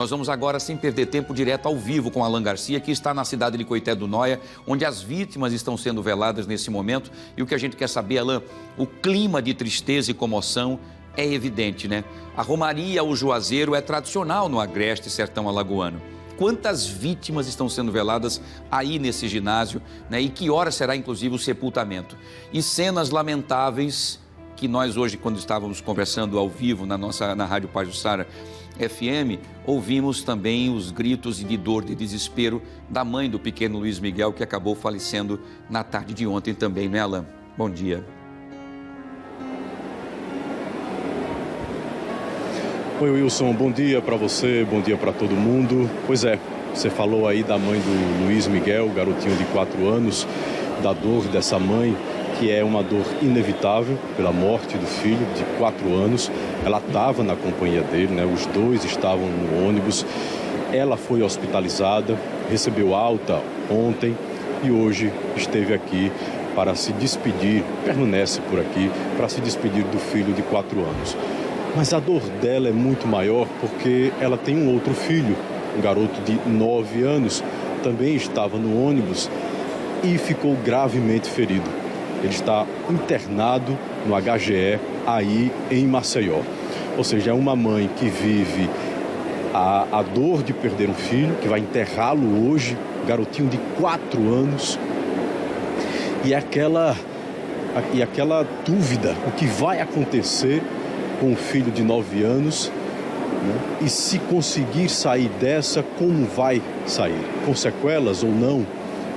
Nós vamos agora, sem perder tempo, direto ao vivo com Alan Garcia, que está na cidade de Coité do Noia, onde as vítimas estão sendo veladas nesse momento. E o que a gente quer saber, Alan, o clima de tristeza e comoção é evidente, né? A romaria ao Juazeiro é tradicional no agreste sertão alagoano. Quantas vítimas estão sendo veladas aí nesse ginásio, né? E que hora será, inclusive, o sepultamento? E cenas lamentáveis que nós hoje, quando estávamos conversando ao vivo na Rádio Pajuçara FM, ouvimos também os gritos de dor, de desespero da mãe do pequeno Luiz Miguel, que acabou falecendo na tarde de ontem também, né, Alan? Bom dia. Oi, Wilson, bom dia para você, bom dia para todo mundo. Pois é, você falou aí da mãe do Luiz Miguel, garotinho de 4 anos, da dor dessa mãe, que é uma dor inevitável pela morte do filho de 4 anos. Ela estava na companhia dele, né? Os dois estavam no ônibus. Ela foi hospitalizada, recebeu alta ontem e hoje esteve aqui para se despedir, permanece por aqui, para se despedir do filho de 4 anos. Mas a dor dela é muito maior porque ela tem um outro filho, um garoto de 9 anos, também estava no ônibus e ficou gravemente ferido. Ele está internado no HGE aí em Maceió. Ou seja, é uma mãe que vive a dor de perder um filho, que vai enterrá-lo hoje, um garotinho de 4 anos. E aquela dúvida, o que vai acontecer com o filho de 9 anos, né? E se conseguir sair dessa, como vai sair? Com sequelas ou não?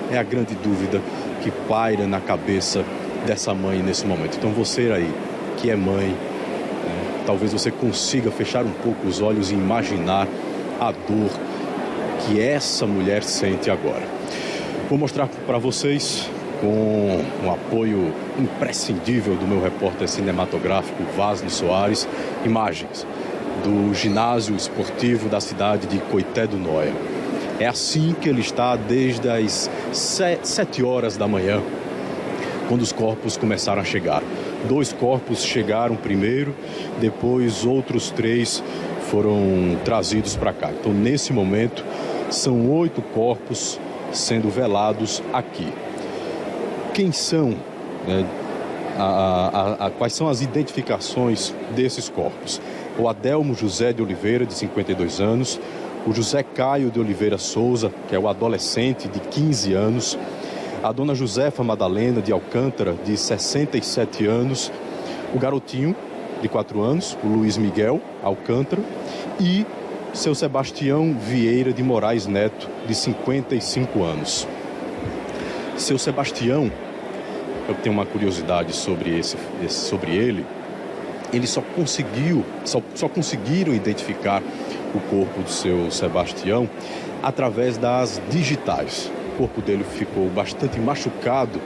É a grande dúvida que paira na cabeça dessa mãe nesse momento. Então você aí, que é mãe, né? Talvez você consiga fechar um pouco os olhos e imaginar a dor que essa mulher sente agora. Vou mostrar para vocês, com um apoio imprescindível do meu repórter cinematográfico Vasni Soares, imagens do ginásio esportivo da cidade de Coité do Noia. É assim que ele está desde as 7 horas da manhã, quando os corpos começaram a chegar. 2 corpos chegaram primeiro, depois outros 3 foram trazidos para cá. Então, nesse momento, são 8 corpos sendo velados aqui. Quem são, né, quais são as identificações desses corpos? O Adelmo José de Oliveira, de 52 anos, o José Caio de Oliveira Souza, que é o adolescente de 15 anos, a dona Josefa Madalena de Alcântara, de 67 anos, o garotinho de 4 anos, o Luiz Miguel Alcântara, e seu Sebastião Vieira de Moraes Neto, de 55 anos. Seu Sebastião, eu tenho uma curiosidade sobre ele. Eles só conseguiram identificar o corpo do seu Sebastião através das digitais. O corpo dele ficou bastante machucado,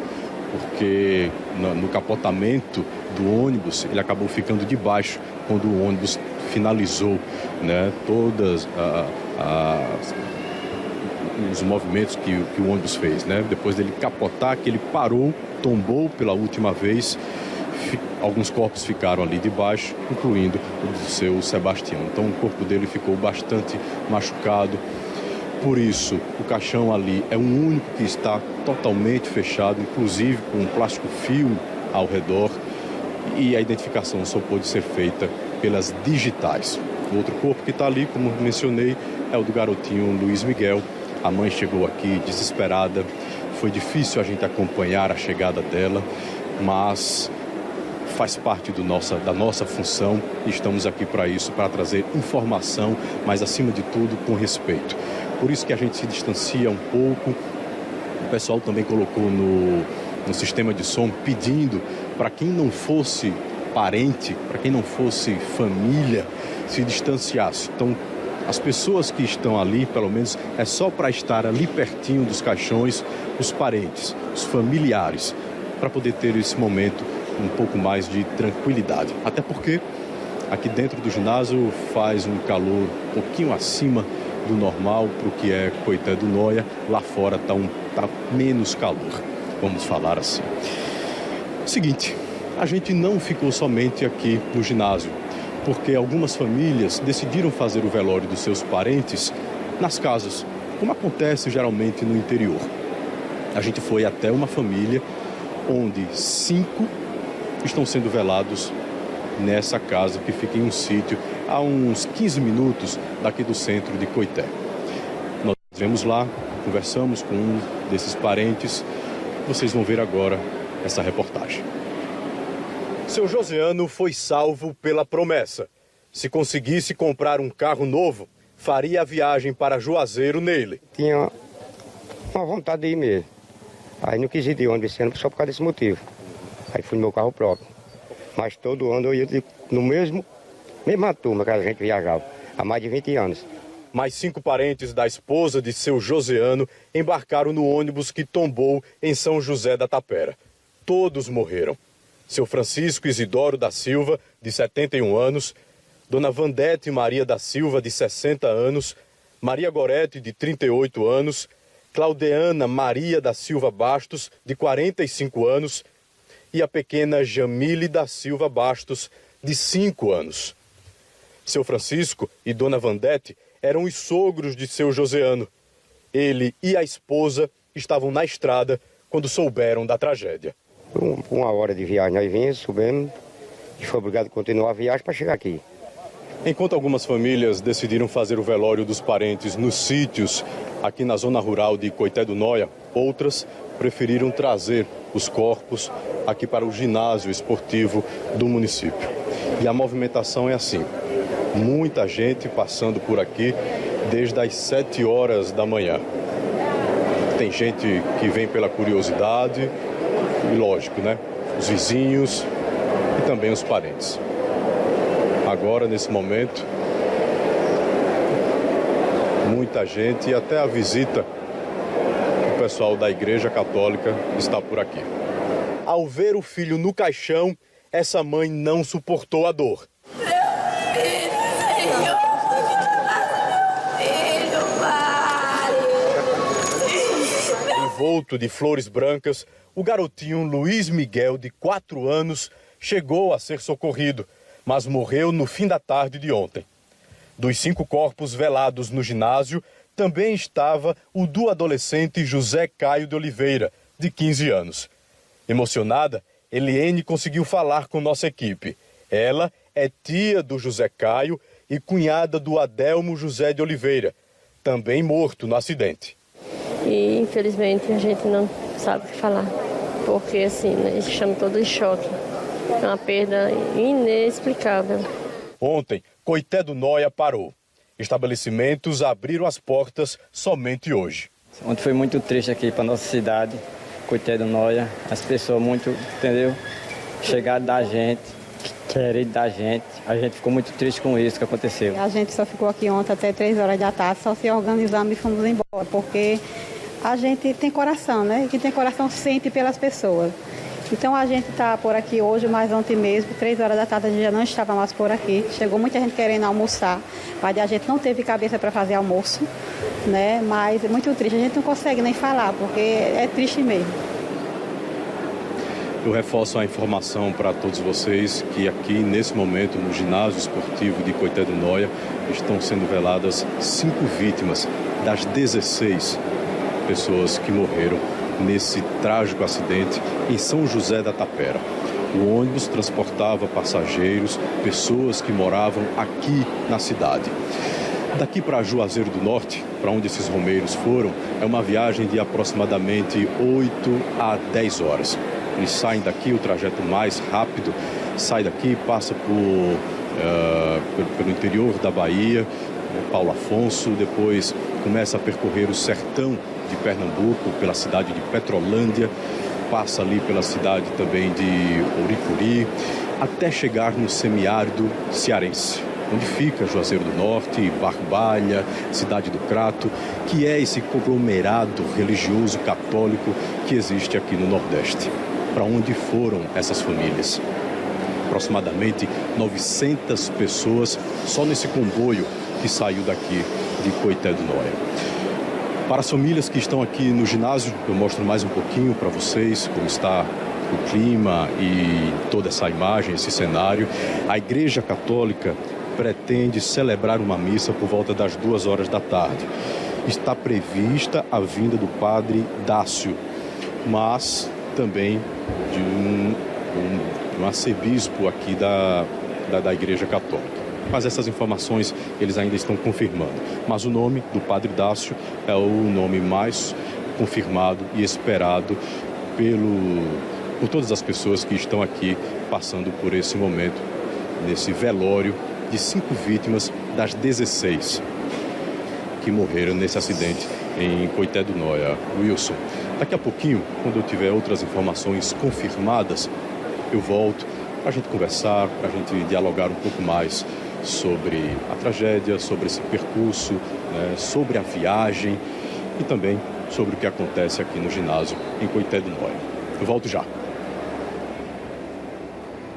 porque no capotamento do ônibus ele acabou ficando de baixo quando o ônibus finalizou, né, todas os movimentos que o ônibus fez, né? Depois dele capotar, que ele parou, tombou pela última vez, alguns corpos ficaram ali debaixo, incluindo o do seu Sebastião. Então o corpo dele ficou bastante machucado. Por isso, o caixão ali é um único que está totalmente fechado, inclusive com um plástico filme ao redor, e a identificação só pôde ser feita pelas digitais. O outro corpo que está ali, como mencionei, é o do garotinho Luiz Miguel. A mãe chegou aqui desesperada, foi difícil a gente acompanhar a chegada dela, mas faz parte da nossa função e estamos aqui para isso, para trazer informação, mas acima de tudo com respeito. Por isso que a gente se distancia um pouco. O pessoal também colocou no sistema de som pedindo para quem não fosse parente, para quem não fosse família, se distanciasse. Então, as pessoas que estão ali, pelo menos, é só para estar ali pertinho dos caixões, os parentes, os familiares, para poder ter esse momento um pouco mais de tranquilidade. Até porque aqui dentro do ginásio faz um calor um pouquinho acima do normal para o que é Coité do Noia. Lá fora está menos calor, vamos falar assim. Seguinte, a gente não ficou somente aqui no ginásio. porque algumas famílias decidiram fazer o velório dos seus parentes nas casas, como acontece geralmente no interior. A gente foi até uma família onde 5 estão sendo velados nessa casa que fica em um sítio a uns 15 minutos daqui do centro de Coité. Nós estivemos lá, conversamos com um desses parentes. Vocês vão ver agora essa reportagem. Seu Joseano foi salvo pela promessa. Se conseguisse comprar um carro novo, faria a viagem para Juazeiro nele. Tinha uma vontade de ir mesmo. Aí não quis ir de ônibus esse ano só por causa desse motivo. Aí fui no meu carro próprio. Mas todo ano eu ia no mesma turma que a gente viajava, há mais de 20 anos. Mais 5 parentes da esposa de seu Joseano embarcaram no ônibus que tombou em São José da Tapera. Todos morreram. Seu Francisco Isidoro da Silva, de 71 anos, Dona Vandete Maria da Silva, de 60 anos, Maria Gorete, de 38 anos, Claudeana Maria da Silva Bastos, de 45 anos, e a pequena Jamile da Silva Bastos, de 5 anos. Seu Francisco e Dona Vandete eram os sogros de seu Joseano. Ele e a esposa estavam na estrada quando souberam da tragédia. Uma hora de viagem nós vimos, subimos e foi obrigado a continuar a viagem para chegar aqui. Enquanto algumas famílias decidiram fazer o velório dos parentes nos sítios aqui na zona rural de Coité do Noia, outras preferiram trazer os corpos aqui para o ginásio esportivo do município. E a movimentação é assim, muita gente passando por aqui desde as 7 horas da manhã. Tem gente que vem pela curiosidade e, lógico, né? Os vizinhos e também os parentes. Agora, nesse momento, muita gente e até a visita do pessoal da Igreja Católica está por aqui. Ao ver o filho no caixão, essa mãe não suportou a dor. Envolto de flores brancas, o garotinho Luiz Miguel, de 4 anos, chegou a ser socorrido, mas morreu no fim da tarde de ontem. Dos 5 corpos velados no ginásio, também estava o do adolescente José Caio de Oliveira, de 15 anos. Emocionada, Eliene conseguiu falar com nossa equipe. Ela é tia do José Caio e cunhada do Adelmo José de Oliveira, também morto no acidente. E infelizmente a gente não sabe o que falar, porque assim, né, estamos todos em choque. É uma perda inexplicável. Ontem, Coité do Noia parou. Estabelecimentos abriram as portas somente hoje. Ontem foi muito triste aqui para nossa cidade, Coité do Noia. As pessoas muito, entendeu? Chegaram da gente, querido da gente. A gente ficou muito triste com isso que aconteceu. A gente só ficou aqui ontem até 3 horas da tarde, só se organizamos e fomos embora, porque a gente tem coração, né? Quem tem coração sente pelas pessoas. Então a gente está por aqui hoje, mas ontem mesmo, 3 horas da tarde, a gente já não estava mais por aqui. Chegou muita gente querendo almoçar, mas a gente não teve cabeça para fazer almoço, né? Mas é muito triste, a gente não consegue nem falar, porque é triste mesmo. Eu reforço a informação para todos vocês que aqui, nesse momento, no ginásio esportivo de Coité do Noia, estão sendo veladas 5 vítimas das 16 pessoas que morreram nesse trágico acidente em São José da Tapera. O ônibus transportava passageiros, pessoas que moravam aqui na cidade. Daqui para Juazeiro do Norte, para onde esses romeiros foram, é uma viagem de aproximadamente 8 a 10 horas. Eles saem daqui, o trajeto mais rápido, sai daqui, passa pelo interior da Bahia, Paulo Afonso, depois começa a percorrer o sertão de Pernambuco, pela cidade de Petrolândia, passa ali pela cidade também de Ouricuri, até chegar no semiárido cearense, onde fica Juazeiro do Norte, Barbalha, Cidade do Crato, que é esse conglomerado religioso católico que existe aqui no Nordeste. Para onde foram essas famílias? Aproximadamente 900 pessoas só nesse comboio que saiu daqui de Coité do Noia. Para as famílias que estão aqui no ginásio, eu mostro mais um pouquinho para vocês como está o clima e toda essa imagem, esse cenário. A Igreja Católica pretende celebrar uma missa por volta das 2 horas da tarde. Está prevista a vinda do padre Dácio, mas também de um arcebispo aqui da Igreja Católica. Mas essas informações eles ainda estão confirmando. Mas o nome do padre Dácio é o nome mais confirmado e esperado por todas as pessoas que estão aqui passando por esse momento, nesse velório de 5 vítimas das 16 que morreram nesse acidente em Coité do Noia. Wilson, daqui a pouquinho, quando eu tiver outras informações confirmadas, eu volto para a gente conversar, para a gente dialogar um pouco mais sobre a tragédia, sobre esse percurso, né, sobre a viagem e também sobre o que acontece aqui no ginásio em Coité do Noia. Eu volto já.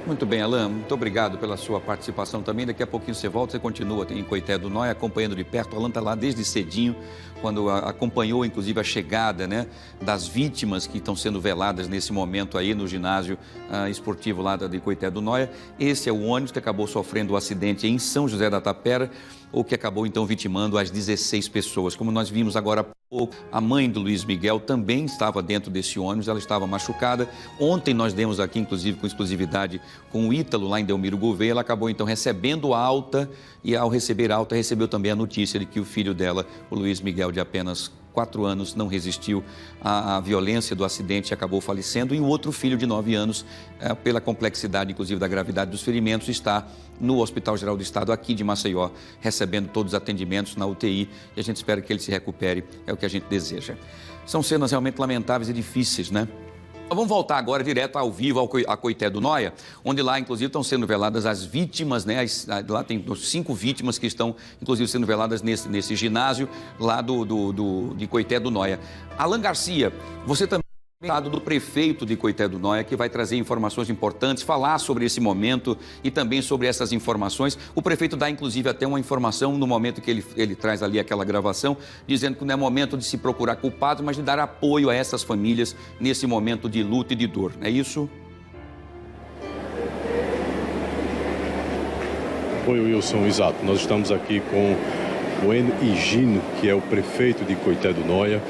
Muito bem, Alain, muito obrigado pela sua participação também. Daqui a pouquinho você volta, você continua em Coité do Noia, acompanhando de perto. O Alain está lá desde cedinho, quando acompanhou, inclusive, a chegada, né, das vítimas que estão sendo veladas nesse momento aí no ginásio esportivo lá de Coité do Noia. Esse é o ônibus que acabou sofrendo o acidente em São José da Tapera, o que acabou, então, vitimando as 16 pessoas. Como nós vimos agora há pouco, a mãe do Luiz Miguel também estava dentro desse ônibus, ela estava machucada. Ontem nós demos aqui, inclusive, com exclusividade com o Ítalo, lá em Delmiro Gouveia. Ela acabou, então, recebendo alta e, ao receber alta, recebeu também a notícia de que o filho dela, o Luiz Miguel, de apenas 4 anos, não resistiu à violência do acidente e acabou falecendo. E o outro filho, de 9 anos, pela complexidade, inclusive, da gravidade dos ferimentos, está no Hospital Geral do Estado, aqui de Maceió, recebendo todos os atendimentos na UTI. E a gente espera que ele se recupere, é o que a gente deseja. São cenas realmente lamentáveis e difíceis, né? Vamos voltar agora direto ao vivo a Coité do Noia, onde lá, inclusive, estão sendo veladas as vítimas, né? Lá tem 5 vítimas que estão, inclusive, sendo veladas nesse ginásio lá de Coité do Noia. Alan Garcia, você também do prefeito de Coité do Noia, que vai trazer informações importantes, falar sobre esse momento e também sobre essas informações. O prefeito dá, inclusive, até uma informação no momento que ele traz ali aquela gravação, dizendo que não é momento de se procurar culpados, mas de dar apoio a essas famílias nesse momento de luta e de dor. É isso? Oi, Wilson, exato. Nós estamos aqui com o Eno Higino, que é o prefeito de Coité do Noia,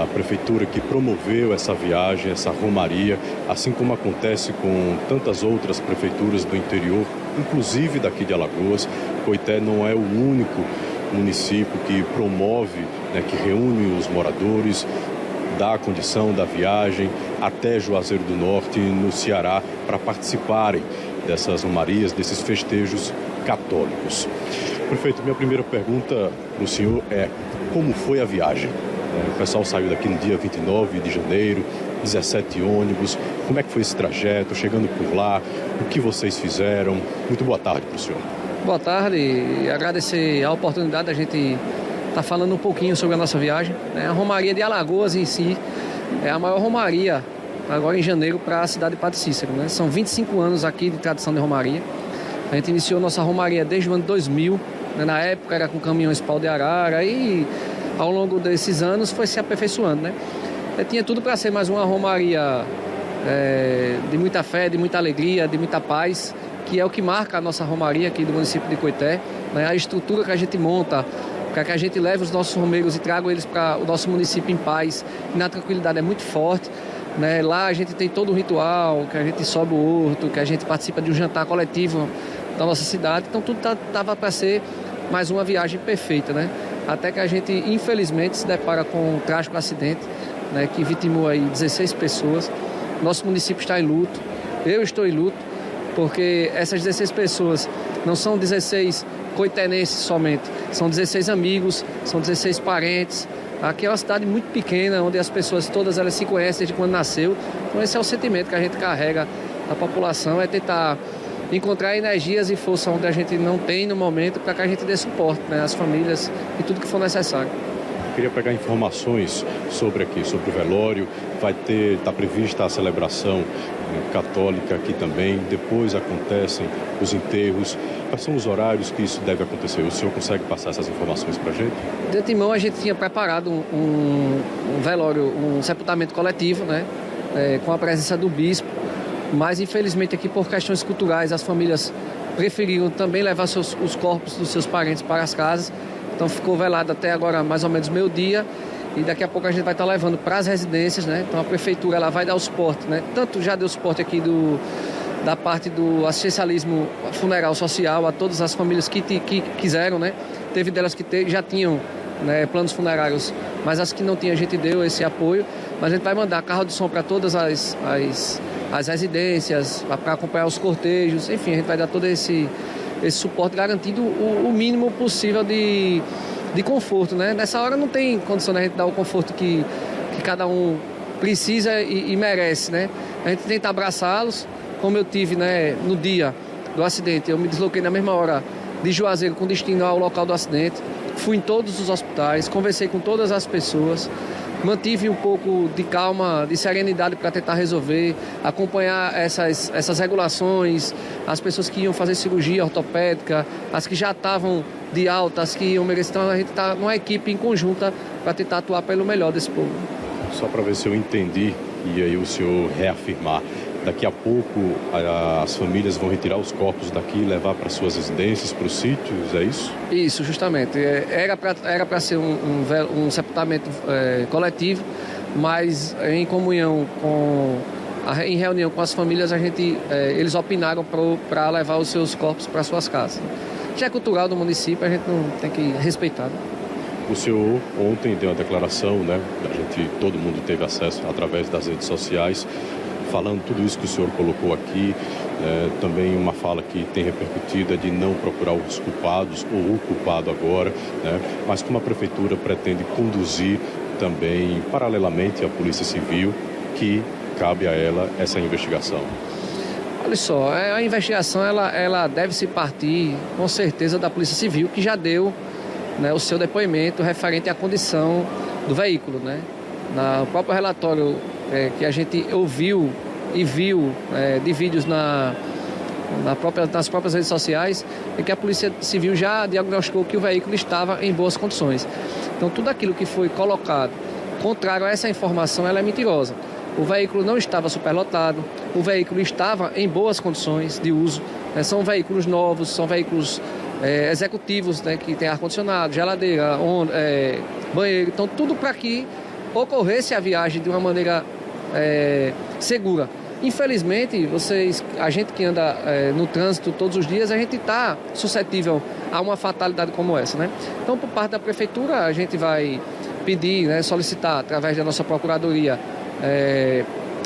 a prefeitura que promoveu essa viagem, essa romaria, assim como acontece com tantas outras prefeituras do interior, inclusive daqui de Alagoas. Coité não é o único município que promove, né, que reúne os moradores, dá a condição da viagem até Juazeiro do Norte, no Ceará, para participarem dessas romarias, desses festejos católicos. Prefeito, minha primeira pergunta para o senhor é: como foi a viagem? O pessoal saiu daqui no dia 29 de janeiro, 17 ônibus. Como é que foi esse trajeto, chegando por lá? O que vocês fizeram? Muito boa tarde para o senhor. Boa tarde e agradecer a oportunidade da gente estar falando um pouquinho sobre a nossa viagem. A Romaria de Alagoas em si é a maior romaria agora em janeiro para a cidade de Padre Cícero. São 25 anos aqui de tradição de romaria. A gente iniciou nossa romaria desde o ano 2000. Na época era com caminhões pau de arara e ao longo desses anos foi se aperfeiçoando, né? Tinha tudo para ser mais uma romaria de muita fé, de muita alegria, de muita paz, que é o que marca a nossa romaria aqui do município de Coité, né? A estrutura que a gente monta, para que a gente leve os nossos romeiros e traga eles para o nosso município em paz e na tranquilidade é muito forte, né? Lá a gente tem todo o ritual, que a gente sobe o horto, que a gente participa de um jantar coletivo da nossa cidade, então tudo estava para ser mais uma viagem perfeita, né? Até que a gente, infelizmente, se depara com um trágico acidente, né, que vitimou aí 16 pessoas. Nosso município está em luto, eu estou em luto, porque essas 16 pessoas não são 16 coitenenses somente, são 16 amigos, são 16 parentes. Aqui é uma cidade muito pequena, onde as pessoas todas elas se conhecem desde quando nasceu. Então esse é o sentimento que a gente carrega da população, é tentar encontrar energias e força onde a gente não tem no momento, para que a gente dê suporte, né, às famílias e tudo que for necessário. Eu queria pegar informações sobre o velório. Está prevista a celebração católica aqui também. Depois acontecem os enterros. Quais são os horários que isso deve acontecer? O senhor consegue passar essas informações para a gente? De antemão, a gente tinha preparado um velório, um sepultamento coletivo, né? com a presença do bispo, mas infelizmente aqui por questões culturais as famílias preferiram também levar os corpos dos seus parentes para as casas, então ficou velado até agora mais ou menos meio-dia, e daqui a pouco a gente vai estar levando para as residências, né? Então a prefeitura ela vai dar o suporte, né? Tanto já deu suporte aqui da parte do assistencialismo funeral social a todas as famílias que quiseram, né? Teve delas que já tinham, né, planos funerários, mas as que não tinham a gente deu esse apoio, mas a gente vai mandar carro de som para todas as residências, para acompanhar os cortejos, enfim, a gente vai dar todo esse suporte garantindo o mínimo possível de conforto, né? Nessa hora não tem condição da gente dar o conforto que cada um precisa e merece, né? A gente tenta abraçá-los, como eu tive, né, no dia do acidente, eu me desloquei na mesma hora de Juazeiro com destino ao local do acidente, fui em todos os hospitais, conversei com todas as pessoas, mantive um pouco de calma, de serenidade para tentar resolver, acompanhar essas regulações, as pessoas que iam fazer cirurgia ortopédica, as que já estavam de alta, as que iam merecer. Então a gente está numa equipe em conjunta para tentar atuar pelo melhor desse povo. Só para ver se eu entendi e aí o senhor reafirmar. Daqui a pouco as famílias vão retirar os corpos daqui e levar para suas residências, para os sítios, é isso? Isso, justamente. Era para ser um sepultamento coletivo, mas em comunhão em reunião com as famílias, eles opinaram para levar os seus corpos para suas casas. Já é cultural do município, a gente não tem que respeitar. Né? O senhor ontem deu uma declaração, né? Todo mundo teve acesso através das redes sociais, falando tudo isso que o senhor colocou aqui, também uma fala que tem repercutido é de não procurar os culpados ou o culpado agora, né? Mas como a prefeitura pretende conduzir também, paralelamente à Polícia Civil, que cabe a ela essa investigação. Olha só, a investigação ela deve se partir com certeza da Polícia Civil, que já deu, né, o seu depoimento referente à condição do veículo, né? No próprio relatório que a gente ouviu e viu de vídeos nas próprias redes sociais, é que a Polícia Civil já diagnosticou que o veículo estava em boas condições. Então, tudo aquilo que foi colocado contrário a essa informação, ela é mentirosa. O veículo não estava superlotado, o veículo estava em boas condições de uso, né? São veículos novos, são veículos executivos, né, que tem ar-condicionado, geladeira, banheiro, então tudo para que ocorresse a viagem de uma maneira segura. Infelizmente, a gente que anda no trânsito todos os dias, a gente está suscetível a uma fatalidade como essa, né? Então, por parte da prefeitura, a gente vai pedir, né, solicitar através da nossa procuradoria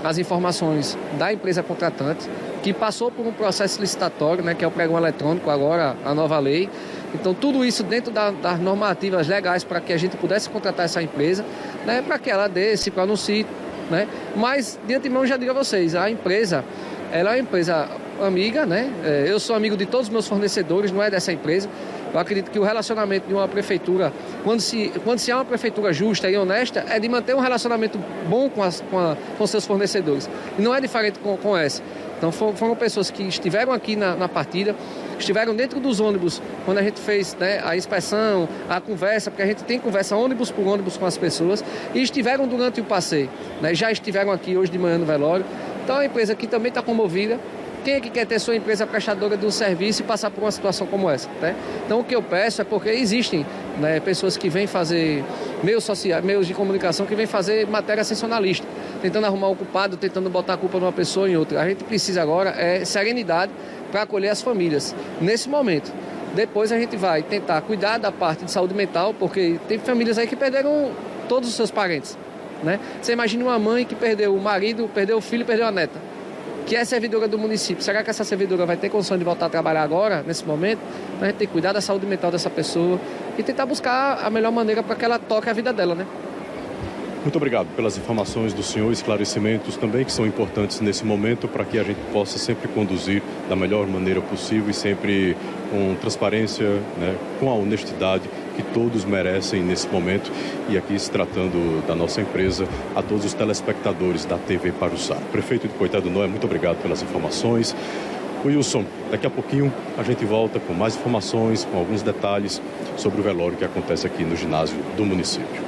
as informações da empresa contratante, que passou por um processo licitatório, né, que é o pregão eletrônico, agora a nova lei. Então, tudo isso dentro das normativas legais para que a gente pudesse contratar essa empresa, né, para que ela dê esse anuncie, né? Mas, de antemão, já digo a vocês, a empresa, ela é uma empresa amiga, né? Eu sou amigo de todos os meus fornecedores, não é dessa empresa. Eu acredito que o relacionamento de uma prefeitura, quando se há uma prefeitura justa e honesta, é de manter um relacionamento bom com seus fornecedores. E não é diferente com essa. Então foram pessoas que estiveram aqui na partida, estiveram dentro dos ônibus quando a gente fez, né, a inspeção, a conversa, porque a gente tem conversa ônibus por ônibus com as pessoas, e estiveram durante o passeio, né, já estiveram aqui hoje de manhã no velório. Então a empresa aqui também está comovida. Quem é que quer ter sua empresa prestadora de um serviço e passar por uma situação como essa, né? Então o que eu peço é porque existem, né, pessoas que vêm fazer meios sociais, meios de comunicação que vêm fazer matéria sensacionalista, tentando arrumar o culpado, tentando botar a culpa numa pessoa ou em outra. A gente precisa agora serenidade para acolher as famílias nesse momento. Depois a gente vai tentar cuidar da parte de saúde mental, porque tem famílias aí que perderam todos os seus parentes, né? Você imagina uma mãe que perdeu o marido, perdeu o filho, perdeu a neta, que é servidora do município. Será que essa servidora vai ter condição de voltar a trabalhar agora, nesse momento? Então a gente tem que cuidar da saúde mental dessa pessoa e tentar buscar a melhor maneira para que ela toque a vida dela, né? Muito obrigado pelas informações do senhor, esclarecimentos também que são importantes nesse momento para que a gente possa sempre conduzir da melhor maneira possível e sempre com transparência, né, com a honestidade que todos merecem nesse momento. E aqui, se tratando da nossa empresa, a todos os telespectadores da TV Paruçá. Prefeito de Coité do Noia, muito obrigado pelas informações. Wilson, daqui a pouquinho a gente volta com mais informações, com alguns detalhes sobre o velório que acontece aqui no ginásio do município.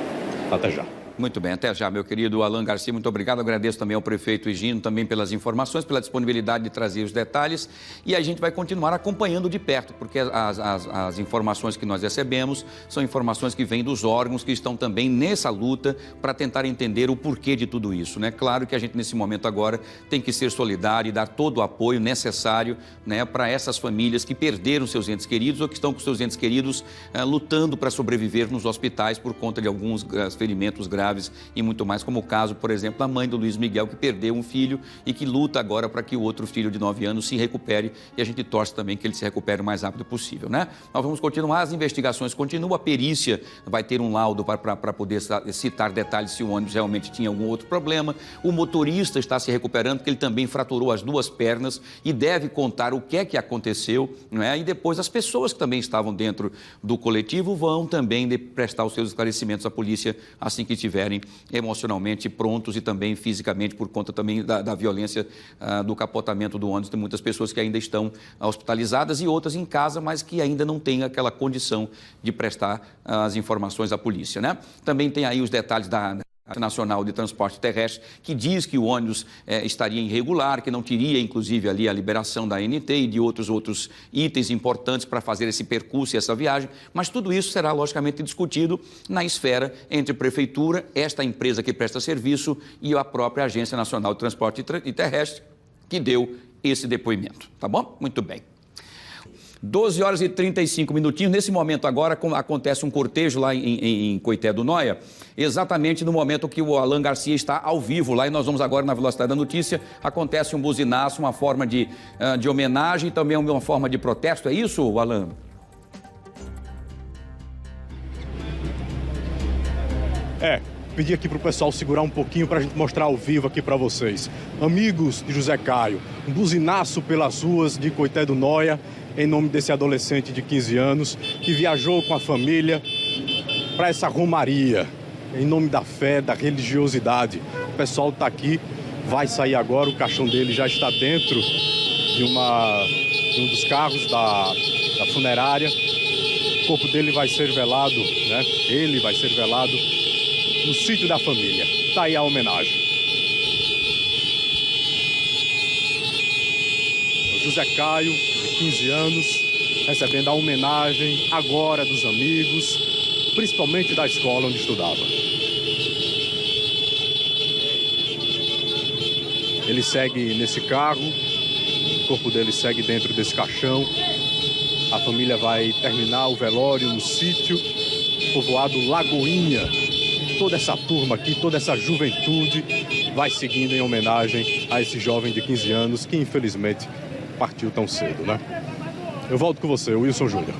Até já. Muito bem, até já, meu querido Alan Garcia, muito obrigado. Agradeço também ao prefeito Higino também pelas informações, pela disponibilidade de trazer os detalhes. E a gente vai continuar acompanhando de perto, porque as informações que nós recebemos são informações que vêm dos órgãos que estão também nessa luta para tentar entender o porquê de tudo isso, né? Claro que a gente, nesse momento agora, tem que ser solidário e dar todo o apoio necessário, né, para essas famílias que perderam seus entes queridos ou que estão com seus entes queridos lutando para sobreviver nos hospitais por conta de alguns ferimentos graves e muito mais, como o caso, por exemplo, da mãe do Luiz Miguel, que perdeu um filho e que luta agora para que o outro filho de 9 anos se recupere, e a gente torce também que ele se recupere o mais rápido possível, né? Nós vamos continuar, as investigações continuam, a perícia vai ter um laudo para poder citar detalhes se o ônibus realmente tinha algum outro problema. O motorista está se recuperando, porque ele também fraturou as 2 pernas e deve contar o que é que aconteceu, né? E depois as pessoas que também estavam dentro do coletivo vão também prestar os seus esclarecimentos à polícia assim que estiverem emocionalmente prontos e também fisicamente, por conta também da violência do capotamento do ônibus. Tem muitas pessoas que ainda estão hospitalizadas e outras em casa, mas que ainda não têm aquela condição de prestar as informações à polícia, né? Também tem aí os detalhes da Nacional de Transporte Terrestre, que diz que o ônibus estaria irregular, que não teria, inclusive, ali a liberação da ANT e de outros itens importantes para fazer esse percurso e essa viagem, mas tudo isso será, logicamente, discutido na esfera entre Prefeitura, esta empresa que presta serviço e a própria Agência Nacional de Transporte Terrestre, que deu esse depoimento, tá bom? Muito bem. 12 horas e 35 minutinhos. Nesse momento agora acontece um cortejo lá em Coité do Noia, exatamente no momento que o Alan Garcia está ao vivo lá, e nós vamos agora na Velocidade da Notícia. Acontece um buzinaço, uma forma de homenagem e também uma forma de protesto. É isso, Alan? Pedir aqui para o pessoal segurar um pouquinho para a gente mostrar ao vivo aqui para vocês. Amigos de José Caio, um buzinaço pelas ruas de Coité do Noia, em nome desse adolescente de 15 anos que viajou com a família para essa romaria, em nome da fé, da religiosidade. O pessoal está aqui, vai sair agora, o caixão dele já está dentro de um dos carros da funerária. O corpo dele vai ser velado, né? Ele vai ser velado no sítio da família. Está aí a homenagem. O José Caio, de 15 anos, recebendo a homenagem agora dos amigos, principalmente da escola onde estudava. Ele segue nesse carro, o corpo dele segue dentro desse caixão. A família vai terminar o velório no sítio povoado Lagoinha. Toda essa turma aqui, toda essa juventude vai seguindo em homenagem a esse jovem de 15 anos que infelizmente partiu tão cedo, né? Eu volto com você, Wilson Júnior.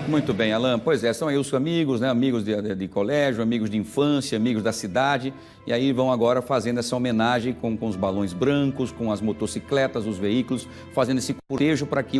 Muito bem, Alan. Pois é, são aí os amigos, né? Amigos de colégio, amigos de infância, amigos da cidade. E aí vão agora fazendo essa homenagem com os balões brancos, com as motocicletas, os veículos, fazendo esse cortejo para que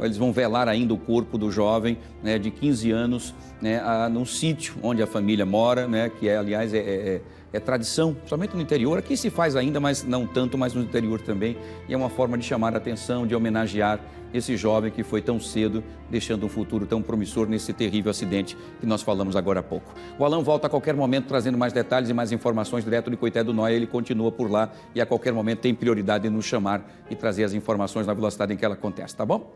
eles vão velar ainda o corpo do jovem, né, de 15 anos, né, num sítio onde a família mora, né, que aliás é tradição, somente no interior. Aqui se faz ainda, mas não tanto, mas no interior também. E é uma forma de chamar a atenção, de homenagear esse jovem que foi tão cedo, deixando um futuro tão promissor nesse terrível acidente que nós falamos agora há pouco. O Alan volta a qualquer momento trazendo mais detalhes e mais informações direto de Coité do Noia. Ele continua por lá e a qualquer momento tem prioridade em nos chamar e trazer as informações na velocidade em que ela acontece, tá bom?